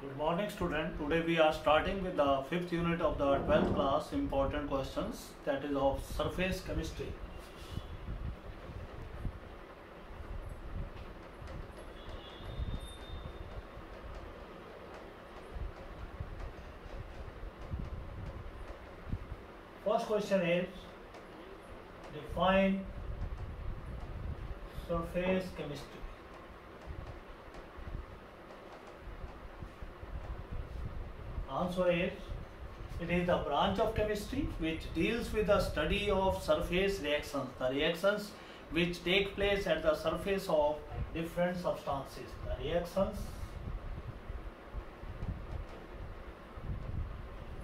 Good morning, student. Today we are starting with the fifth unit of the 12th class important questions, that is of surface chemistry. First question is define surface chemistry. Answer is it is the branch of chemistry which deals with the study of surface reactions, the reactions which take place at the surface of different substances. The reactions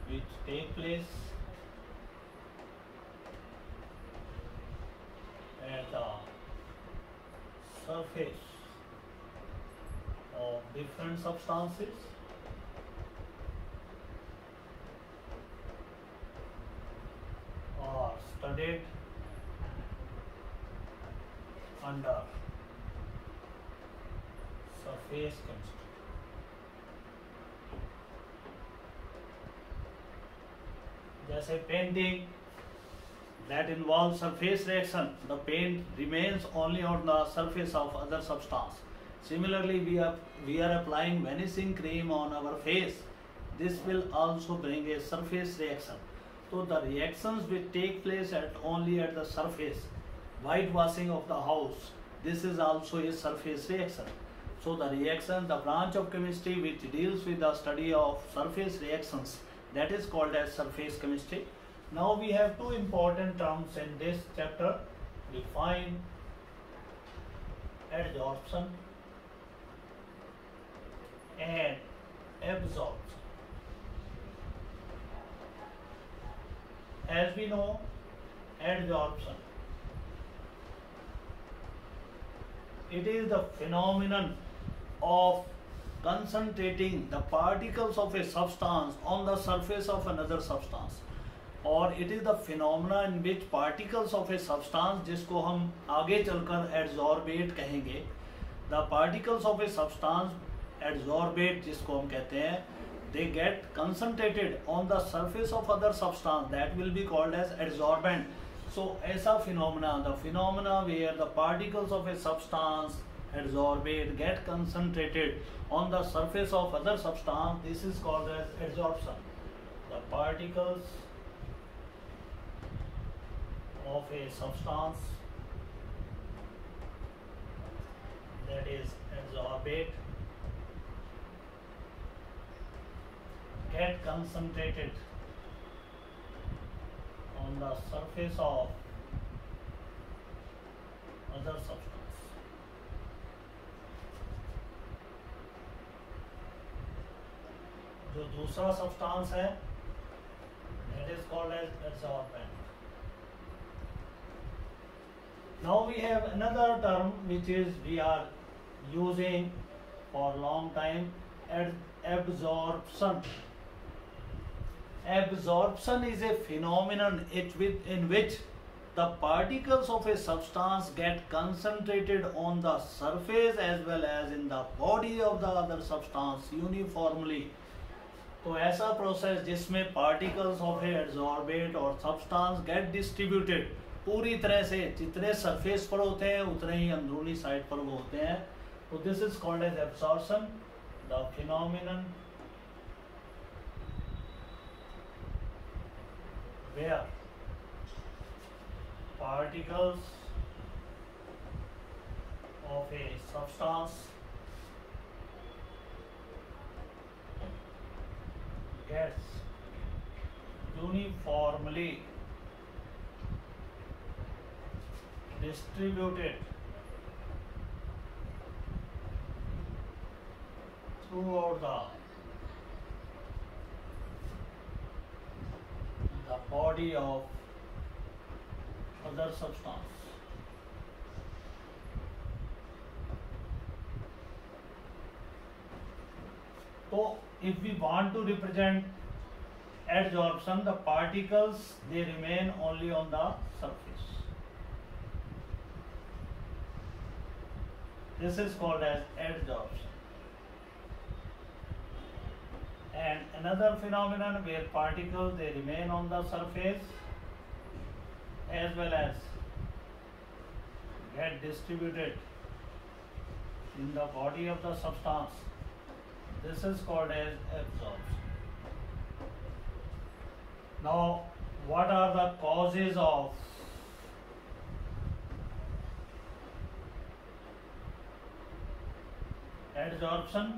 which take place at the surface of different substances are studied under surface chemistry. जैसे painting that involves surface reaction, the paint remains only on the surface of other substance. Similarly, we are applying vanishing cream on our face. This will also bring a surface reaction. So the reactions which take place only at the surface, whitewashing of the house, this is also a surface reaction. So the reaction, the branch of chemistry which deals with the study of surface reactions, that is called as surface chemistry. Now we have two important terms in this chapter. Define adsorption and absorption. As we know, adsorption, it is the phenomenon of concentrating the particles of a substance on the surface of another substance, और it is the phenomena in which particles of a substance, जिसको हम आगे चलकर adsorbate कहेंगे, the particles of a substance adsorbate जिसको हम कहते हैं, they get concentrated on the surface of other substance, that will be called as adsorbent. So ऐसा phenomena, the phenomena where the particles of a substance adsorbate, get concentrated on the surface of other substance, this is called as adsorption. The particles of a substance that is adsorbate get concentrated on the surface of other substance. जो दूसरा substance है, that is called as adsorbent. Now we have another term which is we are using for long time, absorption. Absorption is a phenomenon in which the particles of a substance get concentrated on the surface as well as in the body of the other substance uniformly. तो ऐसा process जिसमें particles of a adsorbate और substance get distributed पूरी तरह से, जितने surface पर होते हैं उतने ही अंदरूनी साइड पर वो होते हैं, तो this is called as absorption, the phenomenon where particles of a substance gets uniformly distributed throughout the body of other substance. So if we want to represent adsorption, the particles they remain only on the surface. This is called as adsorption. another phenomenon where particles they remain on the surface as well as get distributed in the body of the substance. This is called as absorption. Now, what are the causes of adsorption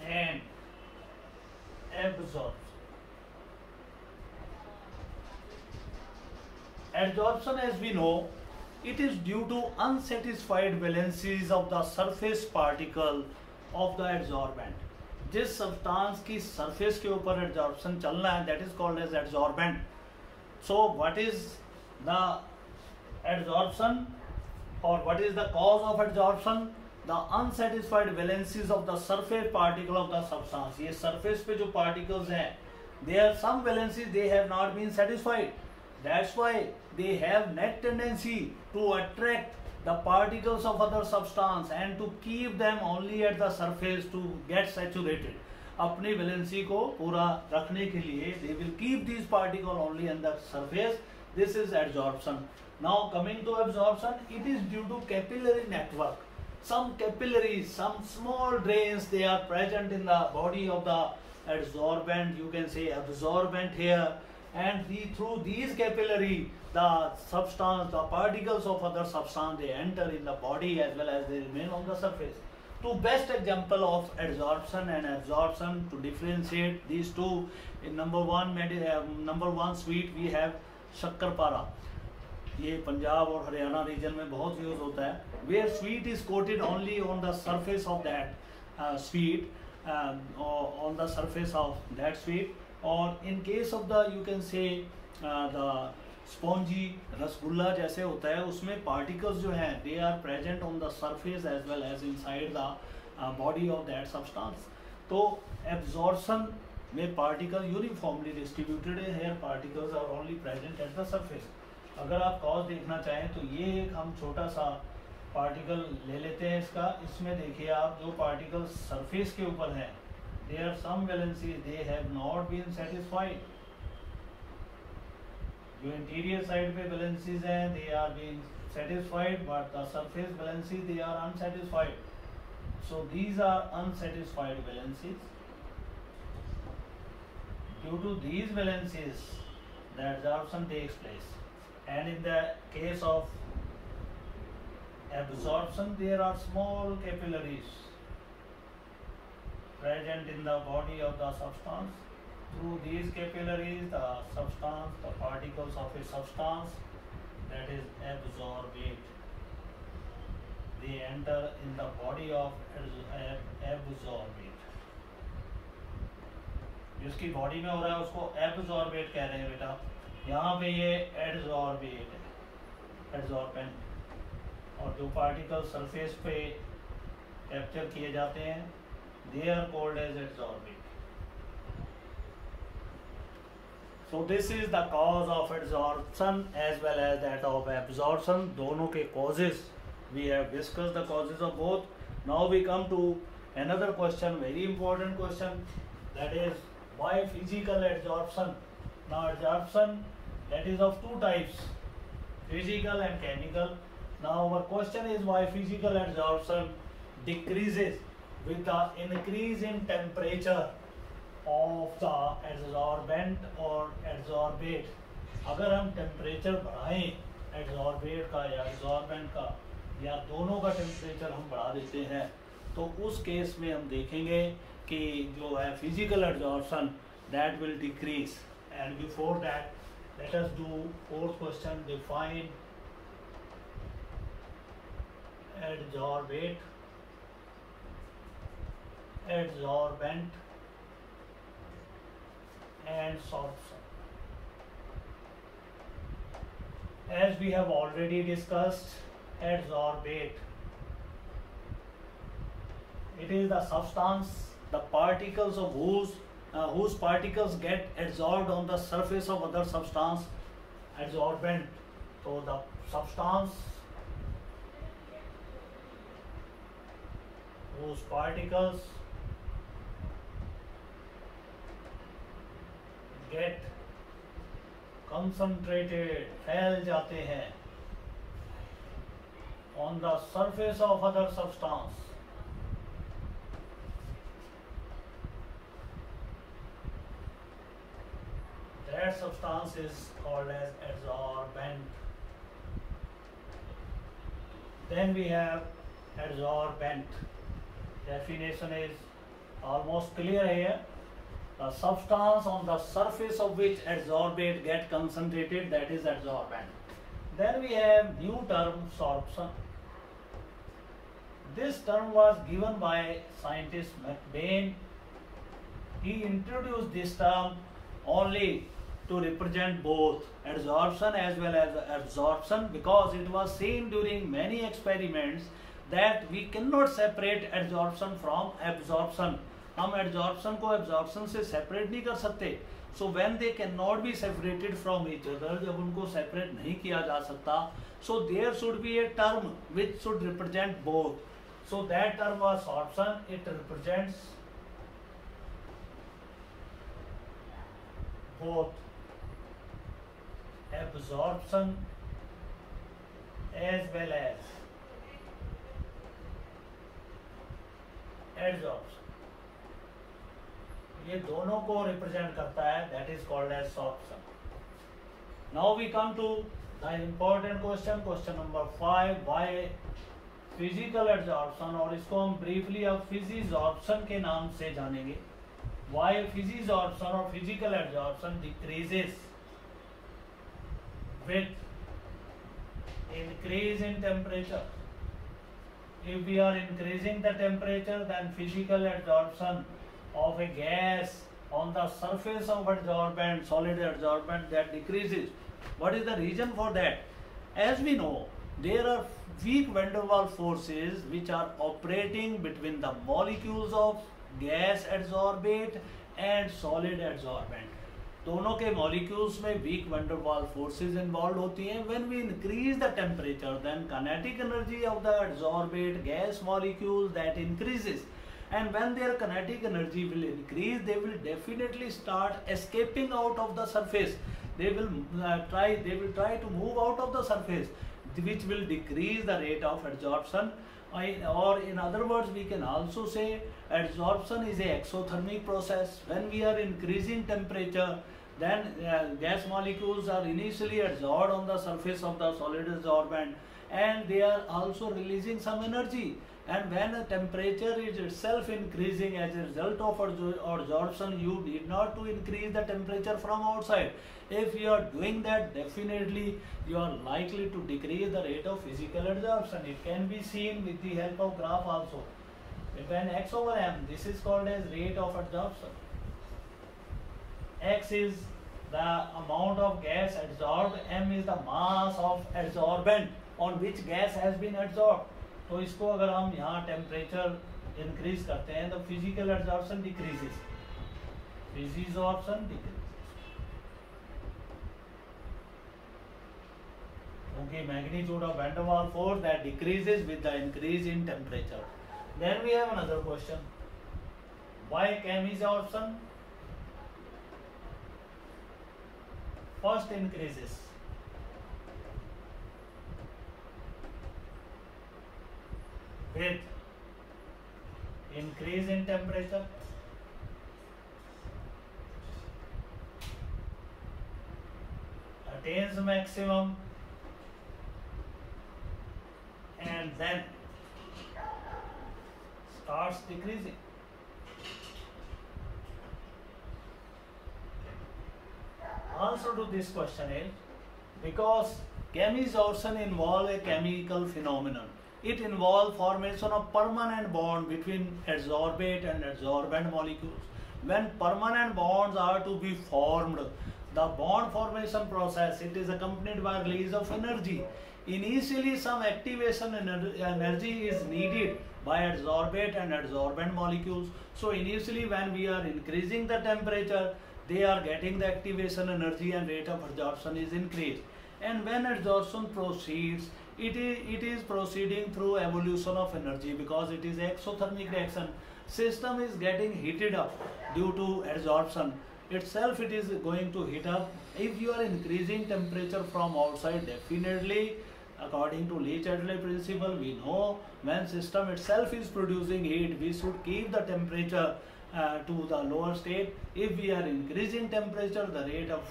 and absorption? Adsorption, as we know, it is due to unsatisfied valencies of the surface particle of the adsorbent. जिस substance की surface के ऊपर adsorption चलना है, that is called as adsorbent. So what is the adsorption और what is the cause of adsorption? The unsatisfied valencies of the surface particle of the substance. ये surface पे जो पार्टिकल्स हैं, they are some valencies they have not been satisfied. That's why they have net tendency to attract the particles of other substance and to keep them only at the surface to get saturated. अपनी valency को पूरा रखने के लिए they will keep these particles only on the surface. This is adsorption. Now coming to absorption, it is due to capillary network. Some capillaries, some small drains, they are present in the body of the adsorbent. You can say absorbent here, and through these capillary the substance, the particles of other substance, they enter in the body as well as they remain on the surface. Two best example of adsorption and absorption to differentiate these two. In number one sweet we have shakarpara. ये पंजाब और Haryana reason में बहुत use होता है. Where sweet is coated only on the surface of that sweet, on the surface of that sweet. और in case of the you can say the spongy rasgulla जैसे होता है, उसमें पार्टिकल्स जो हैं they are present on the surface as well as inside the body of that substance. तो absorption में particle uniformly distributed है, here particles are only present at the surface. अगर आप कॉज देखना चाहें तो ये एक हम छोटा सा पार्टिकल ले लेते हैं इसका. इसमें देखिए आप, जो पार्टिकल्स सरफेस के ऊपर हैं they are some valencies they have not been satisfied. जो इंटीरियर साइड पे वैलेंसीज हैं they are being satisfied, but the surface valency they are unsatisfied. So these are unsatisfied valencies. Due to these valencies the adsorption takes place, and in the case of absorption there are small capillaries present in the body of the substance. Through these capillaries the substance, the particles of a substance that is absorbate, they enter in the body of absorbate. जिसकी body में हो रहा है उसको absorbent कह रहे हैं बेटा. यहाँ पे ये एडजॉर्बेट है, एडजॉर्बेंट. और जो पार्टिकल सरफेस पे कैप्चर किए जाते हैं they are called as adsorbate. So this is the cause of adsorption as well as that of absorption. दोनों के causes we have discussed the causes of both. Now we come to another question, very important question, that is why physical adsorption. Now adsorption, that is of two types, physical and chemical. Now our question is why physical adsorption decreases with the increase in temperature of the adsorbent और adsorbate. अगर हम temperature बढ़ाएं adsorbate का या adsorbent का, या दोनों का टेम्परेचर हम बढ़ा देते हैं, तो उस केस में हम देखेंगे कि जो है physical adsorption that will decrease. And before that let us do fourth question. Define adsorbate, adsorbent and sorption. As we have already discussed, adsorbate, it is the substance, the particles of whose particles get adsorbed on the surface of other substance, adsorbent. So the substance whose particles get concentrated, फैल जाते हैं on the surface of other substance. That substance is called as adsorbent. Then we have adsorbent. Definition is almost clear here. A substance on the surface of which adsorbate get concentrated, that is adsorbent. Then we have new term sorption. This term was given by scientist McBain. He introduced this term only to represent both adsorption as well as absorption, because it was seen during many experiments that we cannot separate adsorption from absorption. हम adsorption को absorption से separate नहीं कर सकते. So when they cannot be separated from each other, जब उनको separate नहीं किया जा सकता, so there should be a term which should represent both. So that term was sorption. It represents both absorption as well as adsorption. ये दोनों को represent करता है. That is called as sorption. Now we come to the important question. Question number 5. Why physical adsorption, और इसको हम briefly अब physisorption के नाम से जानेंगे. Why physisorption or physical adsorption decreases with increase in temperature. If we are increasing the temperature, then physical adsorption of a gas on the surface of adsorbent, solid adsorbent, that decreases. What is the reason for that? As we know, there are weak van der Waals forces which are operating between the molecules of gas adsorbate and solid adsorbent. दोनों के molecules में weak van der Waals forces involved होती हैं. When we increase the temperature, then kinetic energy of the adsorbate gas molecules that increases. And when their kinetic energy will increase, they will definitely start escaping out of the surface. They will try to move out of the surface, which will decrease the rate of adsorption. Or in other words, we can also say adsorption is a exothermic process. When we are increasing temperature, then gas molecules are initially adsorbed on the surface of the solid adsorbent, and they are also releasing some energy. And when the temperature is itself increasing as a result of adsorption, you need not to increase the temperature from outside. If you are doing that, definitely you are likely to decrease the rate of physical adsorption. It can be seen with the help of graph also. When x over m, this is called as rate of adsorption. X is the amount of gas adsorbed, m is the mass of adsorbent on which gas has been adsorbed. तो इसको अगर हम यहाँ temperature increase करते हैं तो physical adsorption decreases, physisorption decreases, क्योंकि magnitude of van der Waals force that decreases with the increase in temperature. Then we have another question. Why chemisorption first increases? With increase in temperature, attains maximum, and then starts decreasing. Answer to this question is because chemisorption involves a chemical phenomenon. It involves formation of permanent bond between adsorbate and adsorbent molecules. When permanent bonds are to be formed, the bond formation process, it is accompanied by release of energy. Initially, some activation energy is needed by adsorbate and adsorbent molecules. So initially, when we are increasing the temperature, they are getting the activation energy and rate of adsorption is increased. And when adsorption proceeds, it is proceeding through evolution of energy because it is exothermic reaction. System is getting heated up due to adsorption itself. It is going to heat up. If you are increasing temperature from outside, definitely according to Le-Chatelier principle, we know when system itself is producing heat, we should keep the temperature to the lower state. If we are increasing temperature, the rate of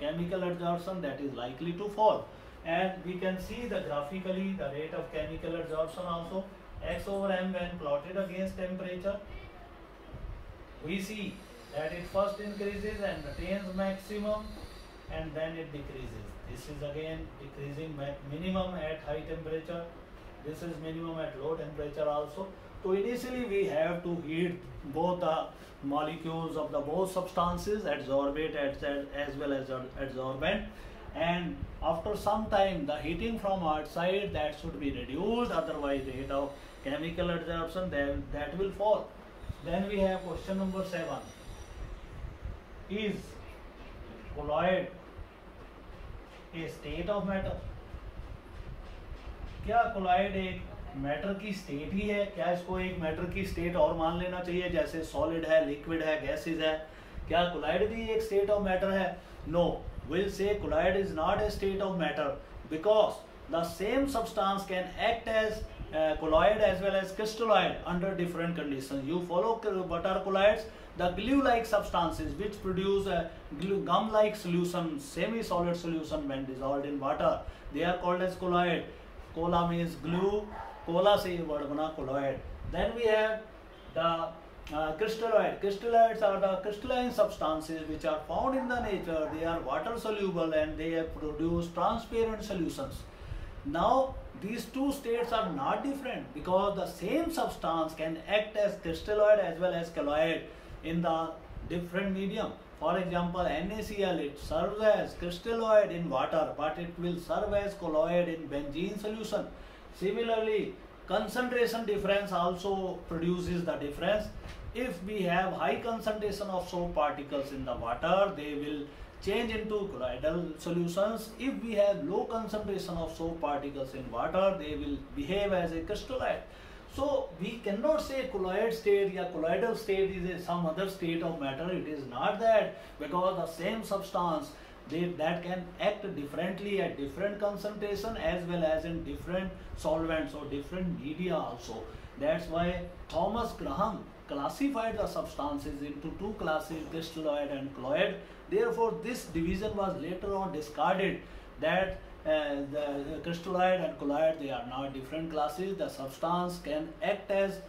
chemical adsorption that is likely to fall. And we can see the graphically the rate of chemical adsorption also. X over m when plotted against temperature, we see that it first increases and attains maximum and then it decreases. This is again decreasing minimum at high temperature. This is minimum at low temperature also. So initially we have to heat both the molecules of the both substances, adsorbate as well as adsorbent, and after some time the heating from outside that should be reduced, otherwise the rate of chemical adsorption that will fall. Then we have question number 7. Is colloid a state of matter? क्या colloid एक matter की state ही है? क्या इसको एक matter की state और मान लेना चाहिए, जैसे सॉलिड है, लिक्विड है, गैसेस है? क्या कोलॉइड भी एक स्टेट ऑफ मैटर है? No, we'll say colloid is not a state of matter because the same substance can act as colloid as well as crystalloid under different conditions. You follow what are colloids? The glue-like substances which produce a gum-like solution, semi-solid solution when dissolved in water, they are called as colloid. Cola means glue, cola से ये word बना colloid. Then we have the crystalloid. Crystalloids are the crystalline substances which are found in the nature. They are water soluble and they produce transparent solutions. Now these two states are not different because the same substance can act as crystalloid as well as colloid in the different medium. For example, NaCl, it serves as crystalloid in water, but it will serve as colloid in benzene solution. Similarly, concentration difference also produces the difference. If we have high concentration of soap particles in the water, they will change into colloidal solutions. If we have low concentration of soap particles in water, they will behave as a crystalloid. So we cannot say colloid state or colloidal state is some other state of matter. It is not that, because the same substance that can act differently at different concentration as well as in different solvents or different media also. That's why Thomas Graham classified the substances into two classes, crystalloid and colloid. Therefore, this division was later on discarded, that the crystalloid and colloid, they are not different classes. The substance can act as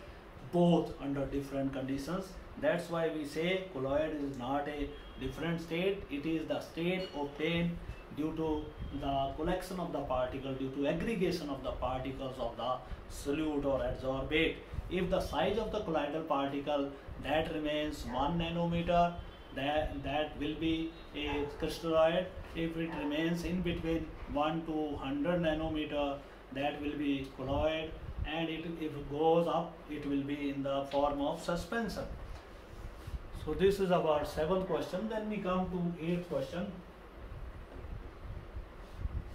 both under different conditions. That's why we say colloid is not a different state. It is the state obtained due to the collection of the particle, due to aggregation of the particles of the solute or adsorbate. If the size of the colloidal particle that remains 1 nanometer, that will be a crystalloid. If it remains in between 1 to 100 nanometer, that will be colloid, and if it goes up, it will be in the form of suspension. So this is our 7th question. Then we come to 8th question.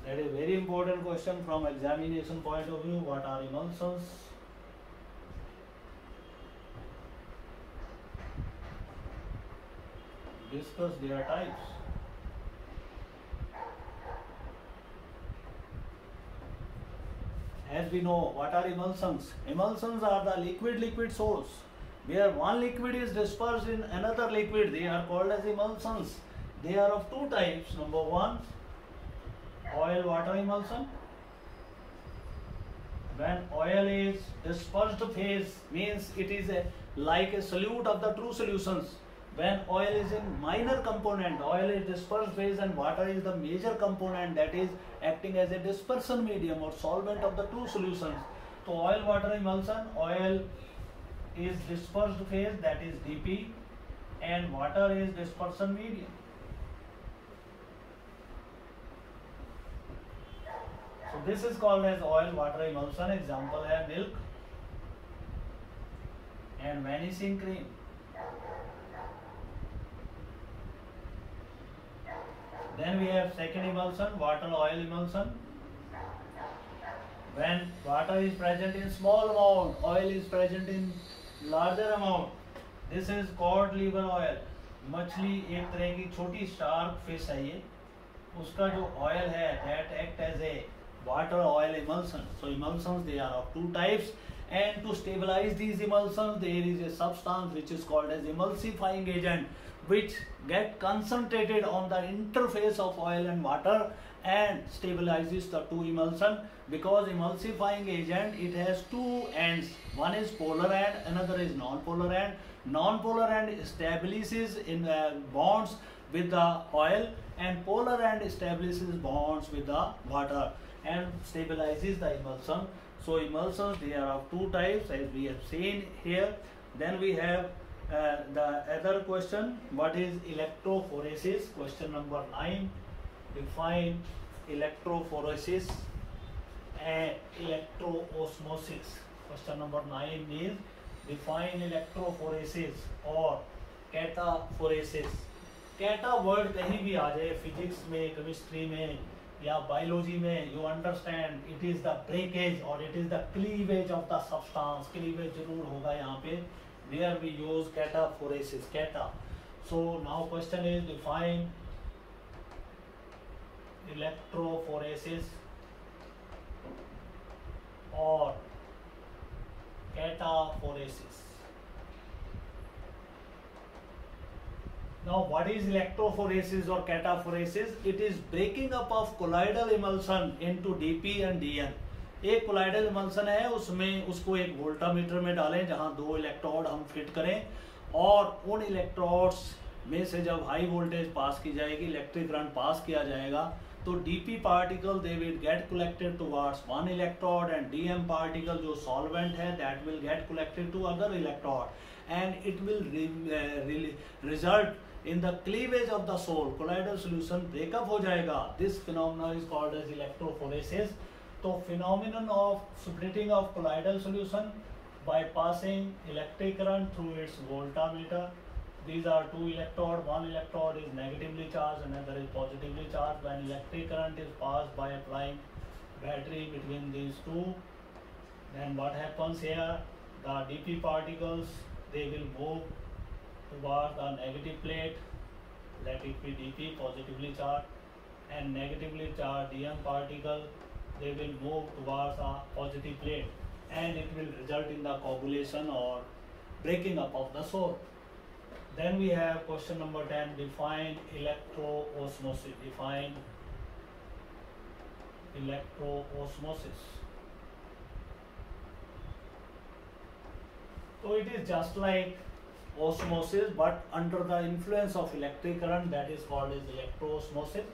That is a very important question from examination point of view. What are emulsions? Discuss their types. As we know, what are emulsions? Emulsions are the liquid source where one liquid is dispersed in another liquid. They are called as emulsions. They are of two types. Number 1, oil water emulsion. When oil is dispersed phase, means it is like a solute of the true solutions. When oil is in minor component, oil is dispersed phase and water is the major component that is acting as a dispersion medium or solvent of the two solutions. So oil water emulsion, oil is dispersed phase, that is DP, and water is dispersion medium. So this is called as oil water emulsion. Example है milk and vanishing cream. Then we have second emulsion, water oil emulsion. when water is present in small amount, oil is present in larger amount. This is cod liver oil. मछली एक तरह की छोटी shark fish है ये, उसका जो oil है that act as a water oil emulsion. So emulsions, they are of two types, and to stabilize these emulsions there is a substance which is called as emulsifying agent, which get concentrated on the interface of oil and water and stabilizes the two emulsion. Because emulsifying agent, it has two ends, one is polar end, another is non-polar end. Non-polar end establishes in bonds with the oil, and polar end establishes bonds with the water and stabilizes the emulsion. So emulsions, they are of two types as we have seen here. Then we have the other question, what is electrophoresis? Question number 9. Define electrophoresis and electroosmosis. Question number 9 is define electrophoresis or cataphoresis. Cata word कहीं भी आ जाए, physics में, chemistry में या biology में, you understand it is the breakage और it is the cleavage of the substance. Cleavage जरूर होगा यहाँ पे. Where we use cataphoresis, cata. So now question is define electrophoresis और cataphoresis. Now what is electrophoresis or cataphoresis? It is breaking up of colloidal emulsion into DP and DN. एक colloidal emulsion है, उसमें उसको एक voltameter में डालें जहां दो इलेक्ट्रोड हम फिट करें, और उन इलेक्ट्रोड्स में से जब हाई वोल्टेज पास की जाएगी, इलेक्ट्रिक करंट पास किया जाएगा, तो DP particle they will get collected towards one electrode, and DM particle जो सॉल्वेंट है that will get collected to other electrode, and it will result in the cleavage of the sol. Colloidal solution breakup हो जाएगा. This phenomena is called as electrophoresis. तो phenomenon of splitting of colloidal solution by passing electric current through its voltmeter. These are two electrode. One electrode is negatively charged, another is positively charged. When electric current is passed by applying battery between these two, then what happens here? The dp particles, they will move towards the negative plate. Let it be dp, positively charged, and negatively charged dm particle, they will move towards a positive plate, and it will result in the coagulation or breaking up of the soul. Then we have question number 10. Define electroosmosis. Define electroosmosis. So it is just like osmosis, but under the influence of electric current, that is called as electroosmosis.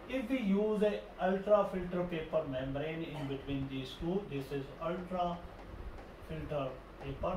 If we use a ultra filter paper membrane in between these two, this is ultra filter paper.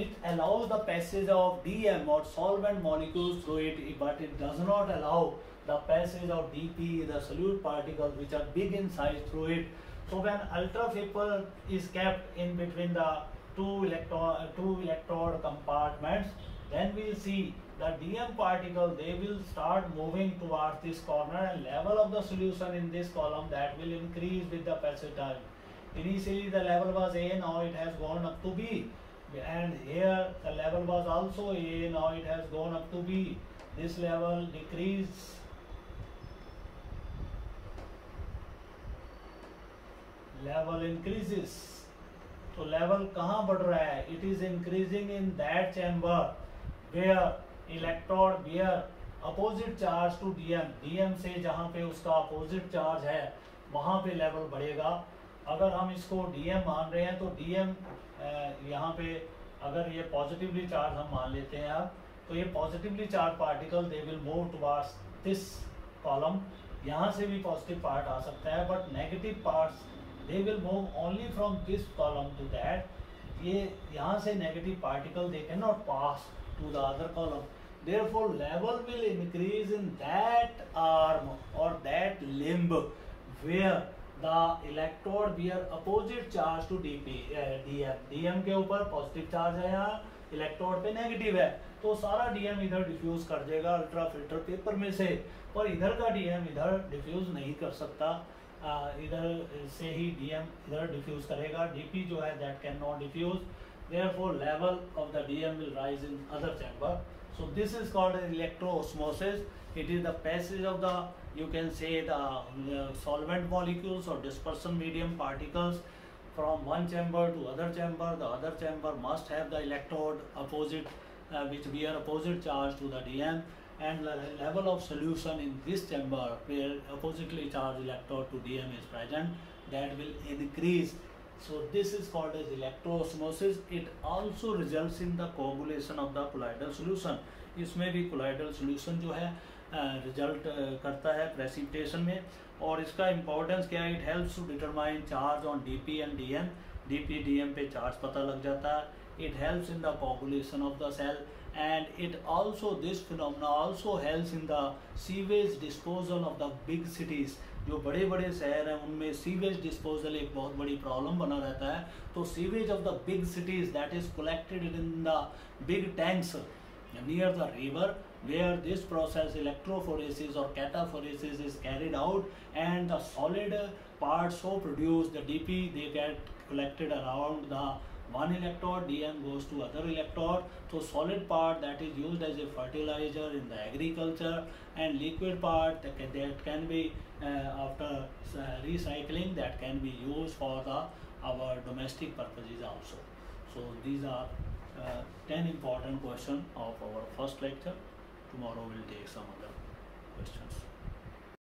It allows the passage of DM or solvent molecules through it, but it does not allow the passage of DP, the solute particles, which are big in size, through it. So when ultra vapor is kept in between the two electrode compartments, then we will see the DM particle, they will start moving towards this corner, and level of the solution in this column, that will increase with the passage time. Initially the level was A, now it has gone up to B, and here the level was also A, now it has gone up to B. This level decrease, level increases. तो level कहाँ बढ़ रहा है? It is increasing in that chamber where electrode bear opposite charge to DM. DM से जहाँ पे उसका opposite charge है वहाँ पे लेवल बढ़ेगा. अगर हम इसको डीएम मान रहे हैं तो डीएम यहाँ पे अगर ये पॉजिटिवली चार्ज हम मान लेते हैं अब, तो ये positively charge particle they will move towards this column. यहाँ से भी पॉजिटिव पार्ट आ सकता है, but negative parts they will move only from this column to that. ये यहाँ से negative particle they can not pass to the other column. Therefore level will increase in that arm or that limb where the electrode bear opposite charge to dp. dm के ऊपर positive charge है यहाँ, electrode पे negative है, तो सारा DM इधर diffuse कर देगा अल्ट्रा फिल्टर पेपर में से, और इधर का डीएम इधर डिफ्यूज नहीं कर सकता, इधर से ही डीएम इधर डिफ्यूज करेगा, डीपी जो है that can not diffuse, therefore level of the DM will rise in other chamber. So this is called an electro-osmosis. It is the passage of the, you can say, the solvent molecules or dispersion medium particles from one chamber to other chamber. The other chamber must have the electrode opposite, which bear opposite charge to the DM, and the level of solution in this chamber where oppositely charged electrode to DM is present, that will increase. So this is called as electroosmosis. It also results in the coagulation of the colloidal solution. इसमें भी colloidal solution जो है result करता है precipitation में, और इसका importance क्या है? It helps to determine charge on DP and DM. DP DM पे charge पता लग जाता है. It helps in the coagulation of the cell, and it also, this phenomena also helps in the sewage disposal of the big cities. जो बड़े बड़े शहर हैं उनमें सीवेज डिस्पोजल एक बहुत बड़ी प्रॉब्लम बना रहता है, तो sewage of the big cities that is collected in the big tanks near the river, where this process electrophoresis or cataphoresis is carried out, and the solid parts so produced, the DP, they get collected around the one electrode, DM goes to other electrode. So solid part that is used as a fertilizer in the agriculture, and liquid part that can be after recycling, that can be used for our domestic purposes also. So these are 10 important questions of our first lecture. Tomorrow we'll take some other questions.